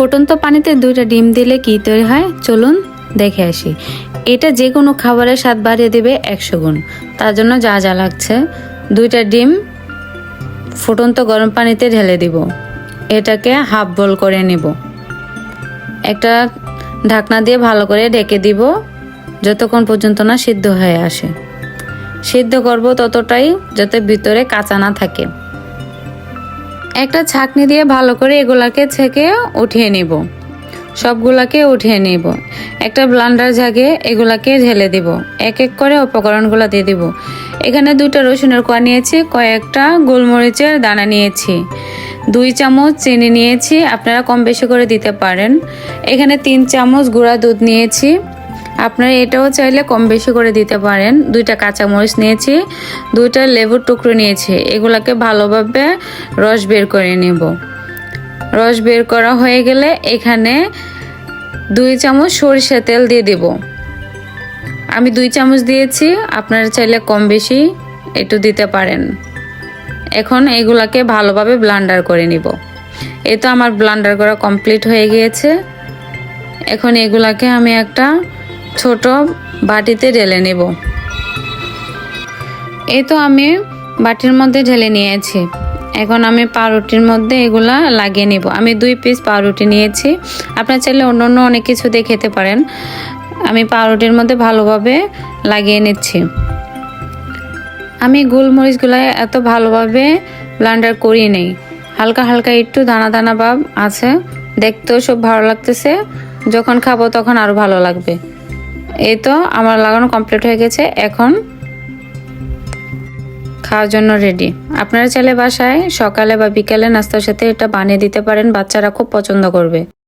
ফুটন্ত পানিতে 2টা ডিম দিলে কি তৈরি হয় চলুন দেখে আসি। এটা যে কোনো খাবারের স্বাদ বাড়িয়ে দেবে 100 গুণ। তার জন্য যা যা লাগছে, 2টা ডিম ফুটন্ত গরম পানিতে ঢেলে দিব। এটাকে হাফ বল করে নিব। একটা ঢাকনা দিয়ে ভালো করে ঢেকে দিব যতক্ষণ পর্যন্ত না সিদ্ধ হয়ে আসে। সিদ্ধ করব ততটাই যাতে ভিতরে কাঁচা না থাকে। একটা ছাঁকনি দিয়ে ভালো করে এগুলাকে ছেঁকে উঠিয়ে নিব। সবগুলাকে উঠিয়ে নিব। একটা ব্লান্ডার জাগে এগুলাকে ঢেলে দিব। এক এক করে উপকরণগুলো দিয়ে দিব। এখানে 2টা রসুনের কোয়া নিয়েছি, কয়েকটা গোলমরিচের দানা নিয়েছি, 2 চামচ চিনি নিয়েছি, আপনারা কম বেশি করে দিতে পারেন। এখানে 3 চামচ গুঁড়া দুধ নিয়েছি, আপনারা এটাও চাইলে কম বেশি করে দিতে পারেন। 2টা কাঁচামরিচ নিয়েছি, 2টা লেবুর টুকরো নিয়েছি। এগুলাকে ভালোভাবে রস বের করে নেব। রস বের করা হয়ে গেলে এখানে 2 চামচ সরিষা তেল দিয়ে দেব। আমি 2 চামচ দিয়েছি, আপনারা চাইলে কম বেশি একটু দিতে পারেন। এখন এগুলাকে ভালোভাবে ব্লান্ডার করে নিব। এই তো আমার ব্লান্ডার করা কমপ্লিট হয়ে গিয়েছে। এখন এগুলাকে আমি একটা ছোট বাটিতে ঢেলে নেব। এই তো আমি বাটির মধ্যে ঢেলে নিয়েছি। এখন আমি পাউরুটির মধ্যে এগুলা লাগিয়ে নিব। আমি 2 পিস পাউরুটি নিয়েছি, আপনারা চাইলে অন্য অনেক কিছু দিয়ে খেতে পারেন। আমি পাউরুটির মধ্যে ভালোভাবে লাগিয়ে নিচ্ছি। আমি গোলমরিচগুলো এত ভালোভাবে ব্লেন্ডার করি নেই, হালকা হালকা একটু দানা দানা ভাব আছে। দেখতেও সব ভালো লাগতেছে, যখন খাবো তখন আরো ভালো লাগবে। এই তো আমার লাগানো কমপ্লিট হয়ে গেছে। এখন খাওয়ার জন্য রেডি। আপনারা চাইলে বাসায় সকালে বা বিকালে নাস্তার সাথে এটা বানিয়ে দিতে পারেন, বাচ্চারা খুব পছন্দ করবে।